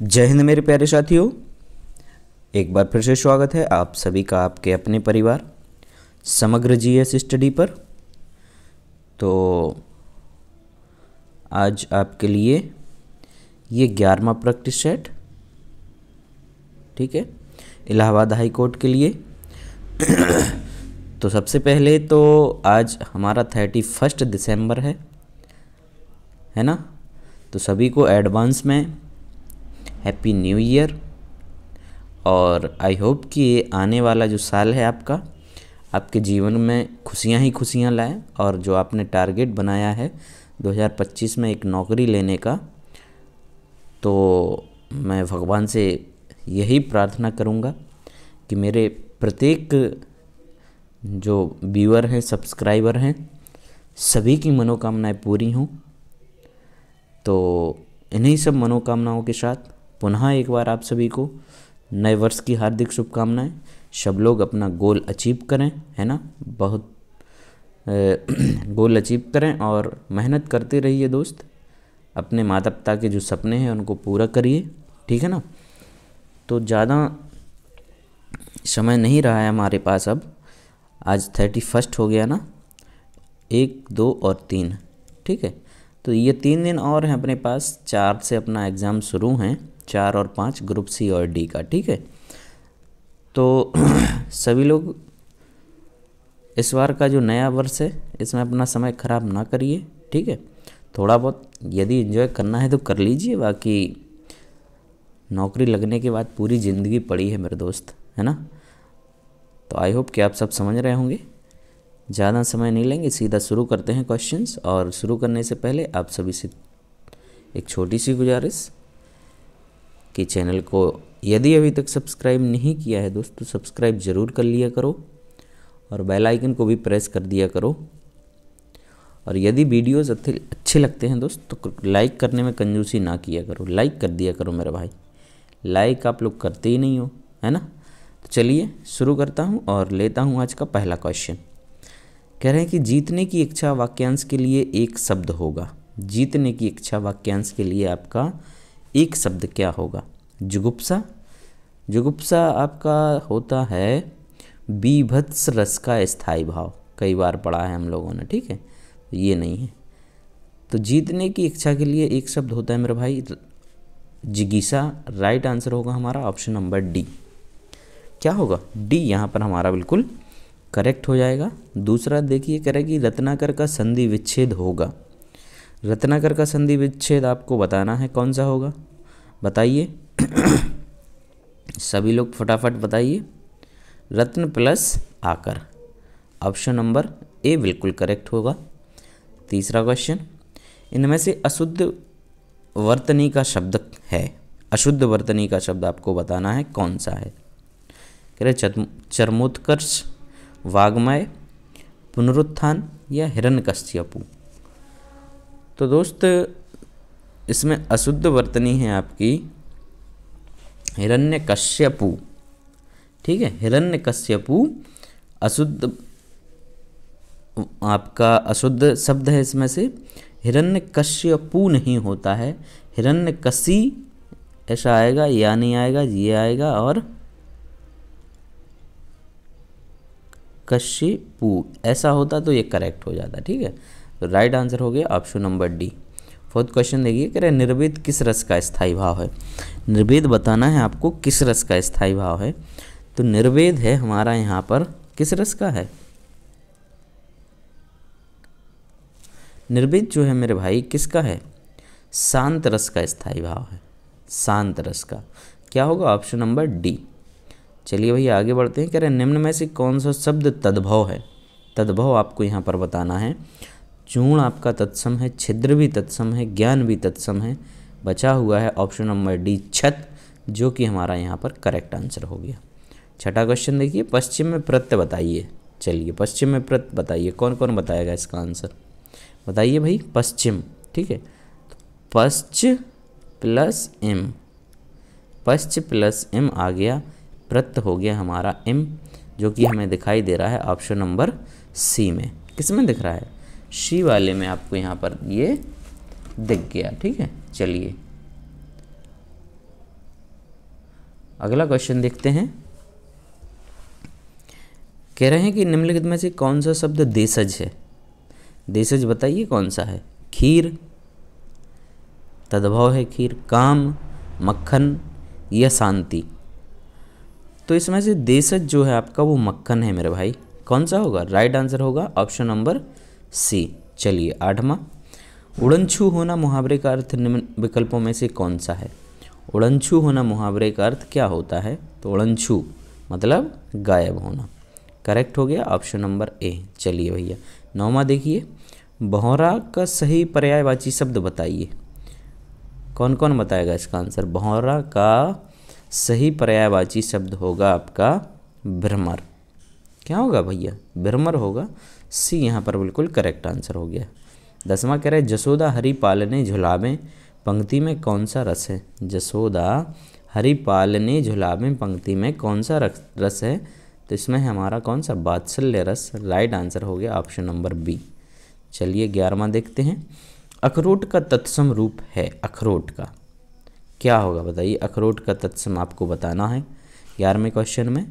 जय हिंद मेरे प्यारे साथियों। एक बार फिर से स्वागत है आप सभी का आपके अपने परिवार समग्र जीएस स्टडी पर। तो आज आपके लिए ये 11वां प्रैक्टिस सेट, ठीक है, इलाहाबाद हाई कोर्ट के लिए। तो सबसे पहले तो आज हमारा 31 दिसंबर है ना। तो सभी को एडवांस में हैप्पी न्यू ईयर, और आई होप कि ये आने वाला जो साल है आपका आपके जीवन में खुशियाँ ही खुशियाँ लाए, और जो आपने टारगेट बनाया है 2025 में एक नौकरी लेने का, तो मैं भगवान से यही प्रार्थना करूँगा कि मेरे प्रत्येक जो व्यूअर हैं, सब्सक्राइबर हैं, सभी की मनोकामनाएं पूरी हों। तो इन्हीं सब मनोकामनाओं के साथ पुनः एक बार आप सभी को नए वर्ष की हार्दिक शुभकामनाएं। सब लोग अपना गोल अचीव करें, है ना, बहुत गोल अचीव करें और मेहनत करते रहिए दोस्त। अपने माता पिता के जो सपने हैं उनको पूरा करिए, ठीक है ना। तो ज़्यादा समय नहीं रहा है हमारे पास, अब आज 31 हो गया ना, 1, 2 और 3, ठीक है। तो ये 3 दिन और हैं अपने पास। 4 से अपना एग्ज़ाम शुरू हैं, 4 और 5 ग्रुप सी और डी का, ठीक है। तो सभी लोग इस बार का जो नया वर्ष है इसमें अपना समय ख़राब ना करिए, ठीक है। थोड़ा बहुत यदि एंजॉय करना है तो कर लीजिए, बाकी नौकरी लगने के बाद पूरी ज़िंदगी पड़ी है मेरे दोस्त, है ना। तो आई होप कि आप सब समझ रहे होंगे। ज़्यादा समय नहीं लेंगे, सीधा शुरू करते हैं क्वेश्चंस। और शुरू करने से पहले आप सभी से एक छोटी सी गुजारिश कि चैनल को यदि अभी तक सब्सक्राइब नहीं किया है दोस्तों, सब्सक्राइब ज़रूर कर लिया करो और बेल आइकन को भी प्रेस कर दिया करो। और यदि वीडियोज़ अच्छे लगते हैं दोस्त तो लाइक करने में कंजूसी ना किया करो, लाइक कर दिया करो मेरे भाई। लाइक आप लोग करते ही नहीं हो, है ना। तो चलिए शुरू करता हूँ और लेता हूँ आज का पहला क्वेश्चन। कह रहे हैं कि जीतने की इच्छा वाक्यांश के लिए एक शब्द होगा। जीतने की इच्छा वाक्यांश के लिए आपका एक शब्द क्या होगा? जुगुप्सा। जुगुप्सा आपका होता है बीभत्स रस का स्थायी भाव। कई बार पढ़ा है हम लोगों ने, ठीक है, ये नहीं है। तो जीतने की इच्छा के लिए एक शब्द होता है मेरे भाई जिगीसा। राइट आंसर होगा हमारा ऑप्शन नंबर डी। क्या होगा? डी यहाँ पर हमारा बिल्कुल करेक्ट हो जाएगा। दूसरा देखिए, कह रहे कि रत्नाकर का संधि विच्छेद होगा। रत्नाकर का संधि विच्छेद आपको बताना है, कौन सा होगा बताइए। सभी लोग फटाफट बताइए। रत्न प्लस आकर, ऑप्शन नंबर ए बिल्कुल करेक्ट होगा। तीसरा क्वेश्चन, इनमें से अशुद्ध वर्तनी का शब्द है। अशुद्ध वर्तनी का शब्द आपको बताना है कौन सा है। कह रहे चरमोत्कर्ष, वाग्मय, पुनरुत्थान या हिरण्यकश्यपु। तो दोस्त इसमें अशुद्ध वर्तनी है आपकी हिरण्यकश्यपु, ठीक है। हिरण्यकश्यपु अशुद्ध, आपका अशुद्ध शब्द है। इसमें से हिरण्यकश्यपु नहीं होता है, हिरण्यकशी ऐसा आएगा, या नहीं आएगा, ये आएगा, और कश्यपु ऐसा होता तो ये करेक्ट हो जाता, ठीक है। तो राइट आंसर हो गया option number D. Fourth question देखिए, कह रहे निर्वेद किस रस का स्थायी भाव है। निर्वेद बताना है आपको किस रस का स्थायी भाव है। तो निर्वेद है हमारा यहाँ पर किस रस का है? निर्वेद जो है मेरे भाई किसका है? शांत रस का स्थायी भाव है, शांत रस का। क्या होगा? Option number D. चलिए भैया आगे बढ़ते हैं। कह रहे निम्न में से कौन सा शब्द तद्भव है? तद्भव आपको यहाँ पर बताना है। चूर्ण आपका तत्सम है, छिद्र भी तत्सम है, ज्ञान भी तत्सम है। बचा हुआ है ऑप्शन नंबर डी छत, जो कि हमारा यहाँ पर करेक्ट आंसर हो गया। छठा क्वेश्चन देखिए, पश्चिम में प्रत्यय बताइए। चलिए पश्चिम में प्रत्यय बताइए, कौन कौन बताएगा इसका आंसर बताइए भाई। पश्चिम, ठीक है। तो पश्च प्लस एम, पश्च प्लस एम आ गया, प्रत्यय हो गया हमारा एम, जो कि हमें दिखाई दे रहा है ऑप्शन नंबर सी में। किस में दिख रहा है? सी वाले में आपको यहाँ पर ये दिख गया, ठीक है। चलिए अगला क्वेश्चन देखते हैं। कह रहे हैं कि निम्नलिखित में से कौन सा शब्द देशज है। देशज बताइए कौन सा है। खीर, तद्भव है खीर, काम, मक्खन या शांति। तो इसमें से देशज जो है आपका वो मक्खन है मेरे भाई। कौन सा होगा? राइट आंसर होगा ऑप्शन नंबर सी। चलिए 8वां, उड़नछू होना मुहावरे का अर्थ निम्न विकल्पों में से कौन सा है। उड़नछू होना मुहावरे का अर्थ क्या होता है? तो उड़नछू मतलब गायब होना। करेक्ट हो गया ऑप्शन नंबर ए। चलिए भैया 9वां देखिए, भौरा का सही पर्यायवाची शब्द बताइए। कौन कौन बताएगा इसका आंसर? भौरा का सही पर्यायवाची शब्द होगा आपका भ्रमर। क्या होगा भैया? भ्रमर होगा। सी यहाँ पर बिल्कुल करेक्ट आंसर हो गया। 10वां कह रहे जसोदा हरि पालने झुलावे पंक्ति में कौन सा रस है। जसोदा हरि पालने झुलावे पंक्ति में कौन सा रस है? तो इसमें हमारा कौन सा? वात्सल्य रस। राइट आंसर हो गया ऑप्शन नंबर बी। चलिए 11वां देखते हैं, अखरोट का तत्सम रूप है। अखरोट का क्या होगा बताइए? अखरोट का तत्सम आपको बताना है 11वें क्वेश्चन में।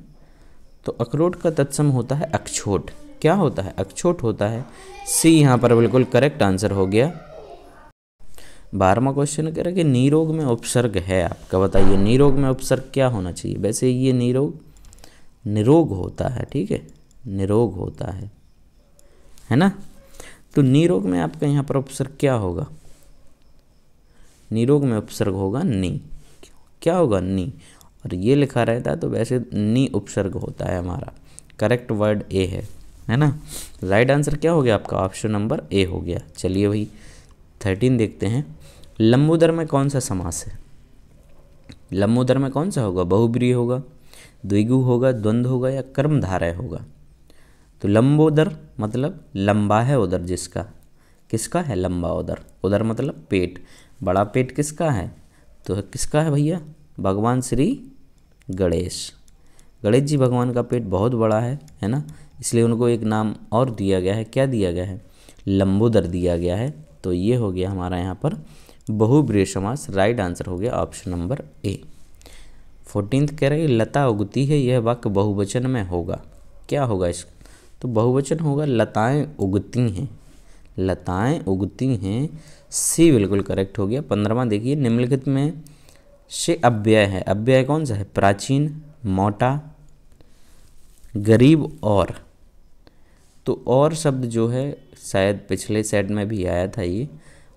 तो अखरोट का तत्सम होता है अक्षोट। क्या होता है? अक्षोट होता है। सी यहाँ पर बिल्कुल करेक्ट आंसर हो गया। 12वां क्वेश्चन कह रहा है कि निरोग में उपसर्ग है आपका, बताइए निरोग में उपसर्ग क्या होना चाहिए। वैसे ये निरोग होता है, ठीक है, निरोग होता है ना। तो निरोग में आपका यहाँ पर उपसर्ग क्या होगा? निरोग में उपसर्ग होगा नी। क्या होगा? नी। और ये लिखा रहता है तो वैसे नी उपसर्ग होता है हमारा। करेक्ट वर्ड ए है ना। राइट आंसर क्या हो गया आपका? ऑप्शन नंबर ए हो गया। चलिए भाई 13 देखते हैं, लंबोदर में कौन सा समास है। लंबोदर में कौन सा होगा? बहुब्रीहि होगा, द्विगु होगा, द्वंद्व होगा या कर्मधारय होगा। तो लंबोदर मतलब लंबा है उदर जिसका। किसका है? लंबा उदर। उदर मतलब पेट। बड़ा पेट किसका है? तो किसका है भैया? भगवान श्री गणेश। गणेश जी भगवान का पेट बहुत बड़ा है ना, इसलिए उनको एक नाम और दिया गया है। क्या दिया गया है? लंबोदर दिया गया है। तो ये हो गया हमारा यहाँ पर बहुब्रीहि समास। राइट आंसर हो गया ऑप्शन नंबर ए। 14 कह रहे लता उगती है, यह वाक्य बहुवचन में होगा। क्या होगा इसका? तो बहुवचन होगा लताएं उगती हैं। लताएं उगती हैं। सी बिल्कुल करेक्ट हो गया। 15वां देखिए, निम्नलिखित में से अव्यय है। अव्यय कौन सा है? प्राचीन, मोटा, गरीब और। तो और शब्द जो है शायद पिछले सेट में भी आया था, ये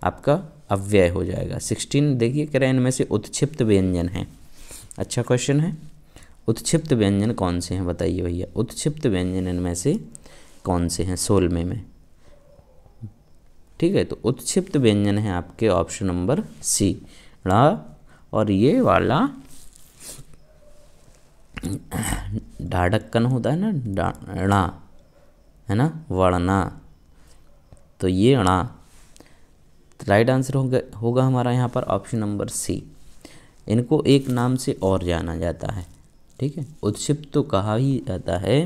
आपका अव्यय हो जाएगा। 16 देखिए कह रहे हैं इनमें से उत्क्षिप्त व्यंजन है। अच्छा क्वेश्चन है। उत्क्षिप्त व्यंजन कौन से हैं बताइए भैया। उत्क्षिप्त व्यंजन इनमें से कौन से हैं 16वें में? ठीक है, तो उत्क्षिप्त व्यंजन है आपके ऑप्शन नंबर सी, ड़ा। और ये वाला ढाढ़क्कन होता है ना, णा है ना, वड़ना। तो ये णा। राइट आंसर होगा हमारा यहाँ पर ऑप्शन नंबर सी। इनको एक नाम से और जाना जाता है, ठीक है। उत्क्षिप्त तो कहा ही जाता है,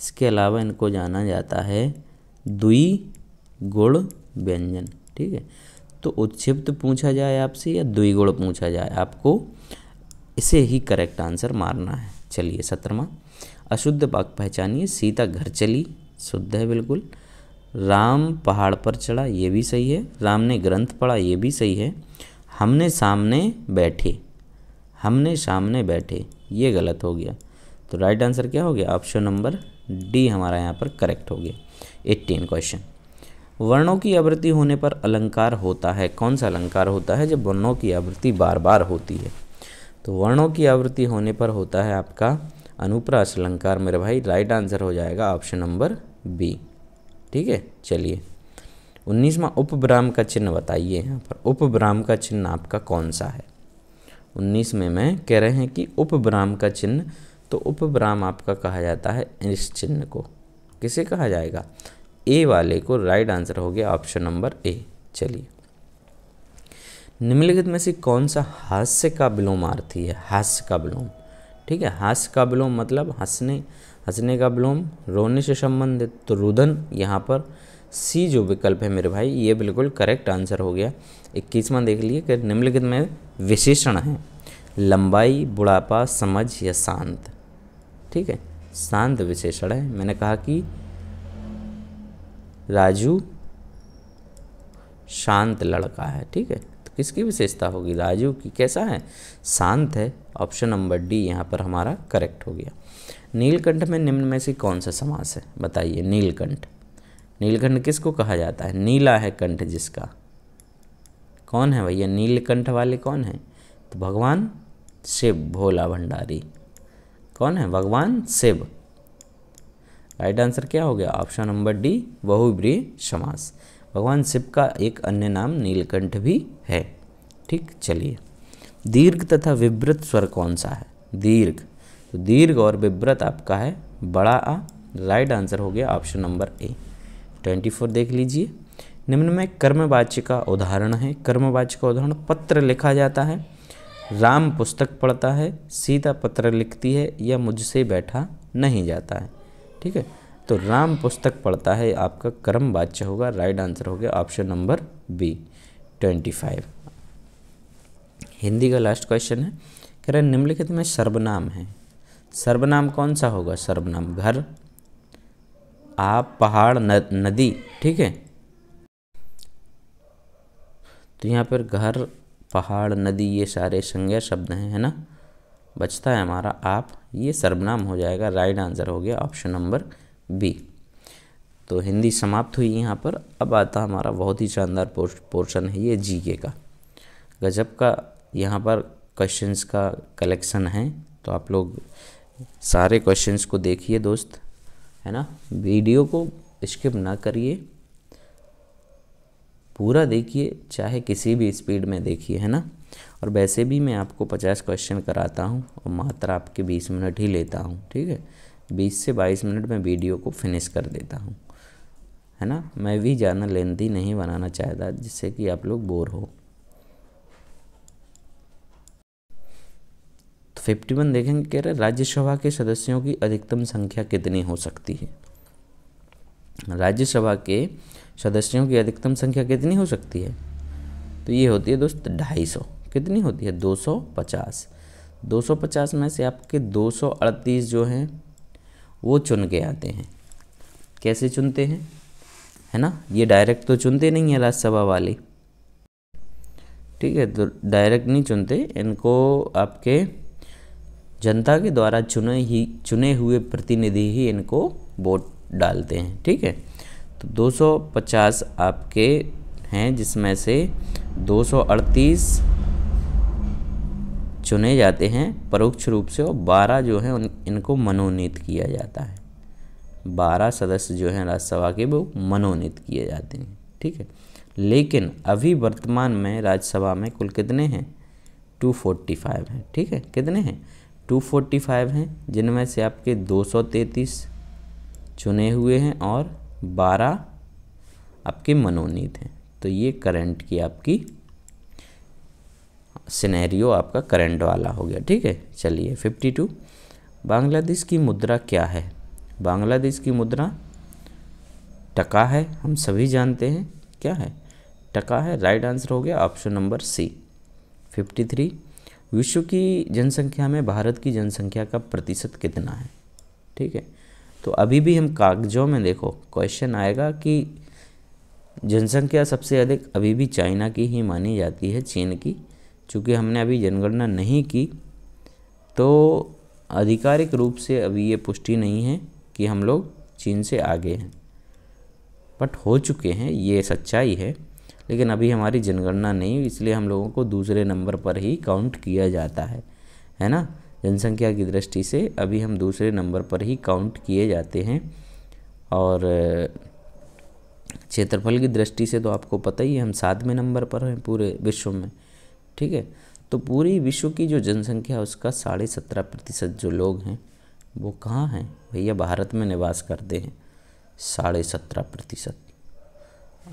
इसके अलावा इनको जाना जाता है द्विगुण व्यंजन, ठीक है। तो उत्क्षिप्त पूछा जाए आपसे या द्विगुण पूछा जाए, आपको इसे ही करेक्ट आंसर मारना है। चलिए 17वां, अशुद्ध वाक्य पहचानिए। सीता घर चली, शुद्ध है बिल्कुल। राम पहाड़ पर चढ़ा, ये भी सही है। राम ने ग्रंथ पढ़ा, ये भी सही है। हमने सामने बैठे, हमने सामने बैठे, ये गलत हो गया। तो राइट आंसर क्या हो गया? ऑप्शन नंबर डी हमारा यहाँ पर करेक्ट हो गया। 18 क्वेश्चन, वर्णों की आवृत्ति होने पर अलंकार होता है। कौन सा अलंकार होता है जब वर्णों की आवृत्ति बार बार होती है? तो वर्णों की आवृत्ति होने पर होता है आपका अनुप्रास अलंकार मेरे भाई। राइट आंसर हो जाएगा ऑप्शन नंबर बी, ठीक है। चलिए 19वां, उपविराम का चिन्ह बताइए। यहाँ पर उपविराम का चिन्ह आपका कौन सा है? 19 में कह रहे हैं कि उपविराम का चिन्ह, तो उपविराम आपका कहा जाता है इस चिन्ह को। किसे कहा जाएगा? ए वाले को। राइट आंसर हो गया ऑप्शन नंबर ए। चलिए, निम्नलिखित में से कौन सा हास्य का विलोमार्थी है? हास्य का विलोम, ठीक है। हास्य का विलोम मतलब हंसने का विलोम, रोने से संबंधित, तो रुदन। यहाँ पर सी जो विकल्प है मेरे भाई, ये बिल्कुल करेक्ट आंसर हो गया। 21वां देख लिए कि निम्नलिखित में विशेषण है। लंबाई, बुढ़ापा, समझ या शांत। ठीक है, शांत विशेषण है। मैंने कहा कि राजू शांत लड़का है। ठीक है, तो किसकी विशेषता होगी? राजू की। कैसा है? शांत है। ऑप्शन नंबर डी यहाँ पर हमारा करेक्ट हो गया। नीलकंठ में निम्न में से कौन सा समास है? बताइए। नीलकंठ, नीलकंठ किसको कहा जाता है? नीला है कंठ जिसका। कौन है भैया नीलकंठ वाले? कौन है? तो भगवान शिव, भोला भंडारी। कौन है? भगवान शिव। राइट आंसर क्या हो गया? ऑप्शन नंबर डी, बहुब्रीहि समास। भगवान शिव का एक अन्य नाम नीलकंठ भी है। ठीक, चलिए। दीर्घ तथा विवृत स्वर कौन सा है? दीर्घ, तो दीर्घ और विवृत आपका है बड़ा आ। राइट आंसर हो गया ऑप्शन नंबर ए। 24 देख लीजिए। निम्न में कर्मवाच्य का उदाहरण है। कर्मवाच्य का उदाहरण, पत्र लिखा जाता है, राम पुस्तक पढ़ता है, सीता पत्र लिखती है, या मुझसे बैठा नहीं जाता है। ठीक है, तो राम पुस्तक पढ़ता है आपका कर्मवाच्य होगा। राइट आंसर हो गया ऑप्शन नंबर बी 25। हिंदी का लास्ट क्वेश्चन है, कह रहे निम्नलिखित में सर्वनाम है। सर्वनाम कौन सा होगा? सर्वनाम घर, आप, पहाड़, नदी। ठीक है, तो यहाँ पर घर, पहाड़, नदी ये सारे संज्ञा शब्द हैं, है ना। बचता है हमारा आप, ये सर्वनाम हो जाएगा। राइट आंसर हो गया ऑप्शन नंबर बी। तो हिंदी समाप्त हुई यहाँ पर। अब आता हमारा बहुत ही शानदार पोर्शन है ये जीके का। गजब का यहाँ पर क्वेश्चंस का कलेक्शन है, तो आप लोग सारे क्वेश्चंस को देखिए दोस्त, है ना। वीडियो को स्किप ना करिए, पूरा देखिए, चाहे किसी भी स्पीड में देखिए, है ना। और वैसे भी मैं आपको 50 क्वेश्चन कराता हूँ और मात्र आपके 20 मिनट ही लेता हूँ। ठीक है, 20 से 22 मिनट में वीडियो को फिनिश कर देता हूँ, है ना। मैं भी ज़्यादा लेंथी नहीं बनाना चाहता जिससे कि आप लोग बोर हो। तो 51 देखेंगे, कह रहे राज्यसभा के सदस्यों की अधिकतम संख्या कितनी हो सकती है? राज्यसभा के सदस्यों की अधिकतम संख्या कितनी हो सकती है? तो ये होती है दोस्त 250। कितनी होती है? 250। 250 में से आपके 238 जो हैं वो चुन के आते हैं। कैसे चुनते हैं, है ना। ये डायरेक्ट तो चुनते नहीं है राज्यसभा वाले। ठीक है, तो डायरेक्ट नहीं चुनते इनको, आपके जनता के द्वारा चुने हुए प्रतिनिधि ही इनको वोट डालते हैं। ठीक है, तो 250 आपके हैं, जिसमें से 238 चुने जाते हैं परोक्ष रूप से, और 12 जो हैं इनको मनोनीत किया जाता है। 12 सदस्य जो हैं राज्यसभा के वो मनोनीत किए जाते हैं। ठीक है, लेकिन अभी वर्तमान में राज्यसभा में कुल कितने हैं? 245 हैं। ठीक है, कितने हैं? 245 हैं, जिनमें से आपके 233 चुने हुए हैं और 12 आपके मनोनीत हैं। तो ये करंट की आपकी सिनेरियो आपका करंट वाला हो गया। ठीक है, चलिए 52। बांग्लादेश की मुद्रा क्या है? बांग्लादेश की मुद्रा टका है, हम सभी जानते हैं। क्या है? टका है। राइट आंसर हो गया ऑप्शन नंबर सी 53। विश्व की जनसंख्या में भारत की जनसंख्या का प्रतिशत कितना है? ठीक है, तो अभी भी हम कागजों में देखो क्वेश्चन आएगा कि जनसंख्या सबसे अधिक अभी भी चाइना की ही मानी जाती है, चीन की। चूँकि हमने अभी जनगणना नहीं की तो आधिकारिक रूप से अभी ये पुष्टि नहीं है कि हम लोग चीन से आगे हैं, बट हो चुके हैं, ये सच्चाई है। लेकिन अभी हमारी जनगणना नहीं हुई, इसलिए हम लोगों को दूसरे नंबर पर ही काउंट किया जाता है ना। जनसंख्या की दृष्टि से अभी हम दूसरे नंबर पर ही काउंट किए जाते हैं। और क्षेत्रफल की दृष्टि से तो आपको पता ही है, हम 7वें नंबर पर हैं पूरे विश्व में। ठीक है, तो पूरी विश्व की जो जनसंख्या है उसका 17.5% जो लोग हैं वो कहाँ हैं भैया? भारत में निवास करते हैं। 17.5%।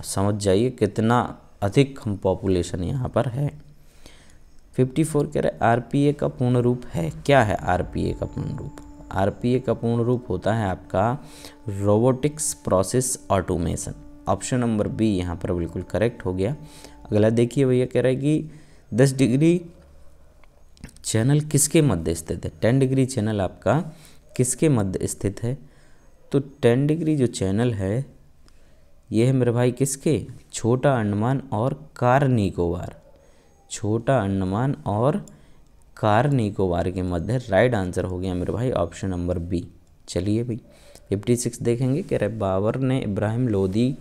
समझ जाइए कितना अधिक हम पॉपुलेशन यहाँ पर है। 54 कह रहे आरपीए का पूर्ण रूप है। क्या है आरपीए का पूर्ण रूप? आरपीए का पूर्ण रूप होता है आपका robotics process automation. Option number B यहाँ पर बिल्कुल करेक्ट हो गया। अगला देखिए भैया, कह रहा है कि 10 डिग्री चैनल किसके मध्य स्थित है? 10 डिग्री चैनल आपका किसके मध्य स्थित है? तो 10 डिग्री जो चैनल है ये है मेरे भाई किसके? छोटा अंडमान और कार निकोबार, छोटा अंडमान और कार निकोबार के मध्य। राइट आंसर हो गया मेरे भाई ऑप्शन नंबर बी। चलिए भाई 56 देखेंगे। कह रहे बाबर ने Ibrahim Lodi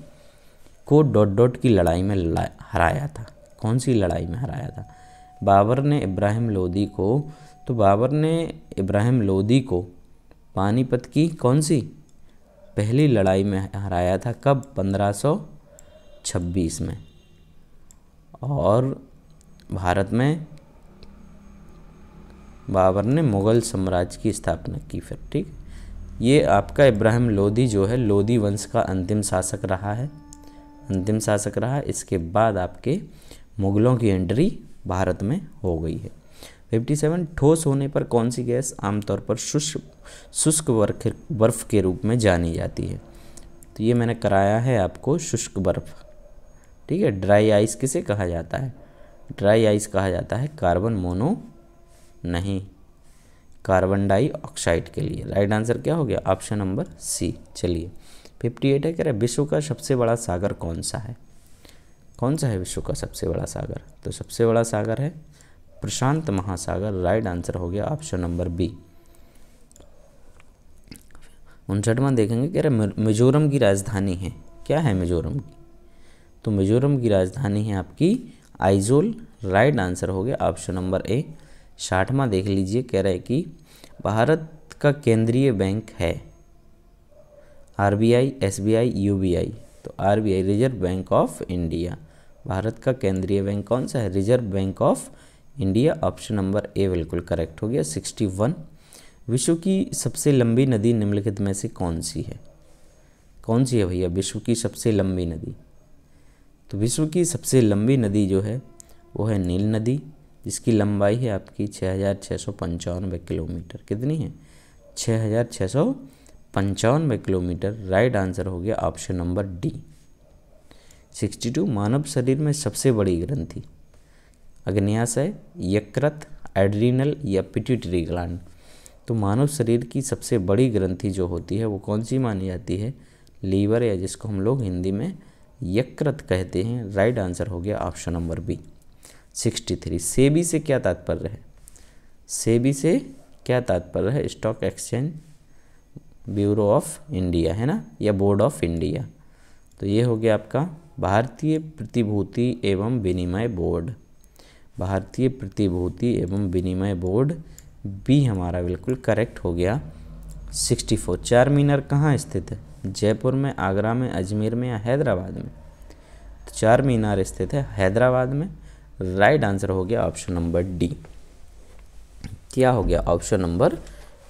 co dot dot की लड़ाई में हराया था। कौन सी लड़ाई में हराया था? बाबर ने इब्राहिम लोदी को, तो बाबर ने इब्राहिम लोदी को पानीपत की कौन सी पहली लड़ाई में हराया था? कब? 1526 में। और भारत में बाबर ने मुग़ल साम्राज्य की स्थापना की फिर। ठीक, ये आपका इब्राहिम लोदी जो है लोदी वंश का अंतिम शासक रहा है, अंतिम शासक रहा। इसके बाद आपके मुग़लों की एंट्री भारत में हो गई है। 57 ठोस होने पर कौन सी गैस आमतौर पर शुष्क बर्फ़ के रूप में जानी जाती है? तो ये मैंने कराया है आपको शुष्क बर्फ़। ठीक है, ड्राई आइस किसे कहा जाता है? ड्राई आइस कहा जाता है कार्बन मोनो नहीं, कार्बन डाइऑक्साइड के लिए। राइट आंसर क्या हो गया? Option number C. चलिए 58 है, कह रहे विश्व का सबसे बड़ा सागर कौन सा है? कौन सा है विश्व का सबसे बड़ा सागर? तो सबसे बड़ा सागर है प्रशांत महासागर। राइट आंसर हो गया ऑप्शन नंबर बी। 59वां देखेंगे। कह रहे मिजोरम की राजधानी है, क्या है मिजोरम की? तो मिजोरम की राजधानी है आपकी आइजोल। राइट आंसर हो गया ऑप्शन नंबर ए। 60वां देख लीजिए। कह रहे कि भारत का केंद्रीय बैंक है आरबीआई, एसबीआई, यूबीआई। तो RBI reserve bank of India. Bharat का केंद्रीय बैंक कौन सा है? Reserve bank of India. Option number A बिल्कुल करेक्ट हो गया। 61 विश्व की सबसे लंबी नदी निम्नलिखित में से कौन सी है? कौन सी है भैया विश्व की सबसे लंबी नदी? तो विश्व की सबसे लंबी नदी जो है वो है नील नदी, जिसकी लंबाई है आपकी 6695 किलोमीटर। कितनी है? 6695 किलोमीटर। राइट आंसर हो गया ऑप्शन नंबर डी। 62 मानव शरीर में सबसे बड़ी ग्रंथि अग्न्याशय, यकृत, एड्रीनल या पिट्यूटरी ग्लैंड। तो मानव शरीर की सबसे बड़ी ग्रंथि जो होती है वो कौन सी मानी जाती है? लीवर, या जिसको हम लोग हिंदी में यकृत कहते हैं। राइट आंसर हो गया ऑप्शन नंबर बी। 63 सेबी से क्या तात्पर्य है? सेबी से क्या तात्पर्य है? Stock exchange bureau of India है ना, या बोर्ड ऑफ इंडिया। तो ये हो गया आपका भारतीय प्रतिभूति एवं विनिमय बोर्ड। भारतीय प्रतिभूति एवं विनिमय बोर्ड बी हमारा बिल्कुल करेक्ट हो गया। 64 चार मीनार कहाँ स्थित है? जयपुर में, आगरा में, अजमेर में या हैदराबाद में? तो चार मीनार स्थित है हैदराबाद में। राइट आंसर हो गया ऑप्शन नंबर डी। क्या हो गया? Option number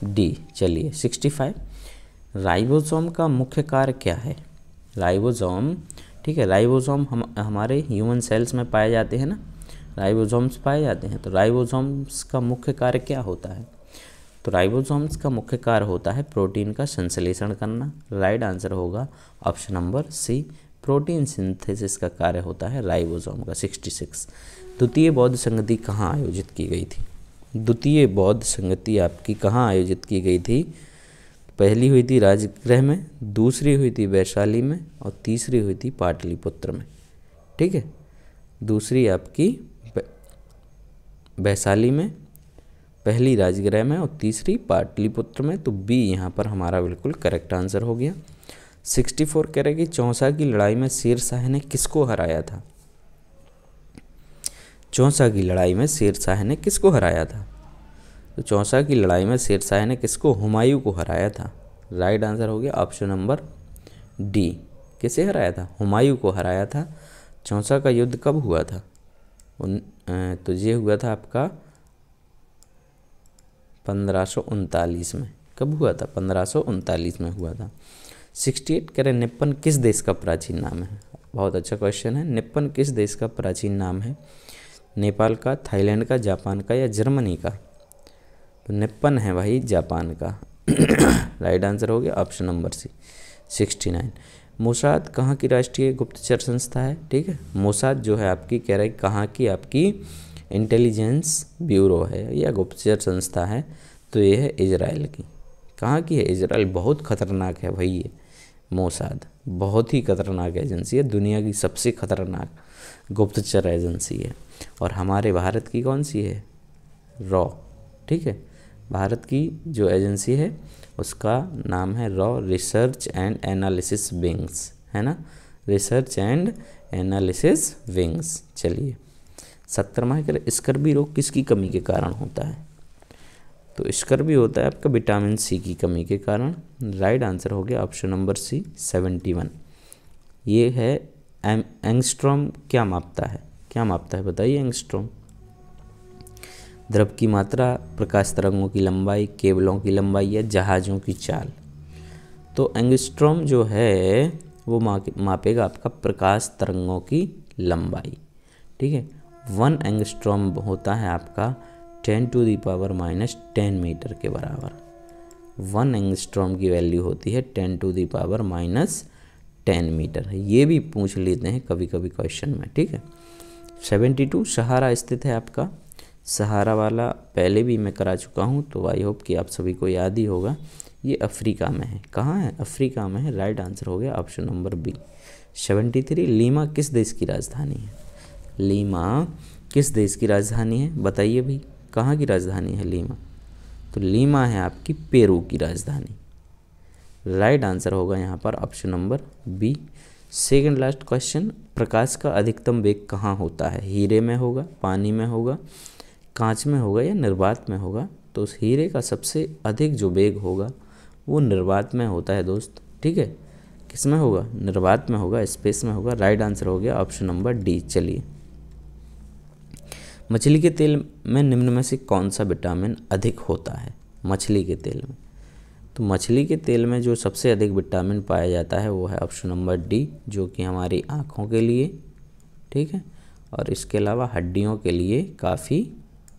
D. चलिए 65 राइबोसोम का मुख्य कार्य क्या है? राइबोसोम, ठीक है, राइबोसोम हमारे ह्यूमन सेल्स में पाए जाते हैं ना, राइबोसोम्स पाए जाते हैं। तो राइबोसोम्स का मुख्य कार्य क्या होता है? तो राइबोसोम्स का मुख्य कार्य होता है प्रोटीन का संश्लेषण करना। राइट आंसर होगा option number C, protein synthesis का कार्य होता है राइबोसोम का। 66 द्वितीय बौद्ध संगति कहाँ आयोजित की गई थी? द्वितीय बौद्ध संगति आपकी कहाँ आयोजित की गई थी? पहली हुई थी राजगृह में, दूसरी हुई थी वैशाली में और तीसरी हुई थी पाटलिपुत्र में। ठीक है, दूसरी आपकी वैशाली में, पहली राजगृह में और तीसरी पाटलिपुत्र में। तो बी यहाँ पर हमारा बिल्कुल करेक्ट आंसर हो गया। 64 कह रहे कि चौसा की लड़ाई में शेर शाह ने किसको हराया था? चौसा की लड़ाई में शेर शाह ने किसको हराया था? तो चौसा की लड़ाई में शेर शाह ने किसको? हुमायूं को हराया था। राइट आंसर हो गया ऑप्शन नंबर डी। किसे हराया था? हुमायूं को हराया था। चौसा का युद्ध कब हुआ था? तो ये हुआ था आपका 1539 में। कब हुआ था? 1539 में हुआ था। 68 कह रहे निप्पन किस देश का प्राचीन नाम है? बहुत अच्छा क्वेश्चन है। निप्पन किस देश का प्राचीन नाम है? नेपाल का, थाईलैंड का, जापान का या जर्मनी का? तो निप्पन है भाई जापान का। राइट आंसर हो गया ऑप्शन नंबर सी। 69 मोसाद कहाँ की राष्ट्रीय गुप्तचर संस्था है? ठीक है, मोसाद जो है आपकी कह रहे कहाँ की? आपकी इंटेलिजेंस ब्यूरो है या गुप्तचर संस्था है, तो ये है इजराइल की। कहाँ की है? इजराइल। बहुत खतरनाक है भाई ये मोसाद, बहुत ही खतरनाक एजेंसी है, दुनिया की सबसे खतरनाक गुप्तचर एजेंसी है। और हमारे भारत की कौन सी है? रॉ। ठीक है, भारत की जो एजेंसी है उसका नाम है raw, research and analysis wings, है ना, रिसर्च एंड एनालिसिस विंग्स। चलिए 17वां है, स्कर्वी रोग किसकी कमी के कारण होता है? तो स्कर्वी होता है आपका विटामिन सी की कमी के कारण। राइट आंसर हो गया ऑप्शन नंबर सी 71। ये है एंगस्ट्रॉम क्या मापता है? क्या मापता है बताइए एंगस्ट्रॉम? द्रव की मात्रा, प्रकाश तरंगों की लंबाई, केबलों की लंबाई या जहाज़ों की चाल। तो एंगस्ट्रॉम जो है वो मापेगा आपका प्रकाश तरंगों की लंबाई। ठीक है, 1 एंगस्ट्रॉम होता है आपका 10⁻⁻10 मीटर के बराबर। 1 एंगस्ट्रॉम की वैल्यू होती है 10⁻10 मीटर। ये भी पूछ लेते हैं कभी कभी क्वेश्चन में। ठीक है, 72 सहारा स्थित है आपका। सहारा वाला पहले भी मैं करा चुका हूँ, तो आई होप कि आप सभी को याद ही होगा। ये अफ्रीका में है। कहाँ है? अफ्रीका में है। राइट आंसर हो गया ऑप्शन नंबर बी 73। लीमा किस देश की राजधानी है? लीमा किस देश की राजधानी है बताइए भाई, कहाँ की राजधानी है लीमा? तो लीमा है आपकी पेरू की राजधानी। राइट आंसर होगा यहाँ पर option number B. Second last question, प्रकाश का अधिकतम वेग कहाँ होता है? हीरे में होगा, पानी में होगा, कांच में होगा या निर्वात में होगा? तो उस हीरे का सबसे अधिक जो वेग होगा वो निर्वात में होता है दोस्त। ठीक है, किस में होगा? निर्वात में होगा, स्पेस में होगा। राइट आंसर हो गया ऑप्शन नंबर डी। चलिए, मछली के तेल में निम्न में से कौन सा विटामिन अधिक होता है? मछली के तेल में, तो मछली के तेल में जो सबसे अधिक विटामिन पाया जाता है वो है ऑप्शन नंबर डी, जो कि हमारी आँखों के लिए, ठीक है, और इसके अलावा हड्डियों के लिए काफ़ी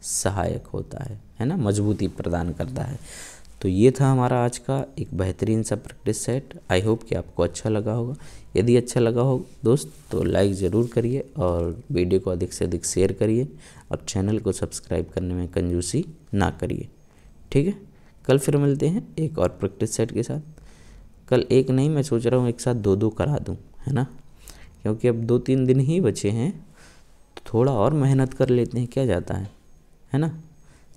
सहायक होता है ना, मजबूती प्रदान करता है। तो ये था हमारा आज का एक बेहतरीन सा प्रैक्टिस सेट। आई होप कि आपको अच्छा लगा होगा। यदि अच्छा लगा हो दोस्त तो लाइक ज़रूर करिए और वीडियो को अधिक से अधिक शेयर करिए और चैनल को सब्सक्राइब करने में कंजूसी ना करिए। ठीक है, कल फिर मिलते हैं एक और प्रैक्टिस सेट के साथ। कल एक नहीं, मैं सोच रहा हूँ एक साथ 2-2 करा दूँ, है ना, क्योंकि अब 2-3 दिन ही बचे हैं, तो थोड़ा और मेहनत कर लेते हैं, क्या जाता है ना।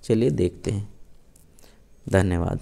चलिए देखते हैं। धन्यवाद।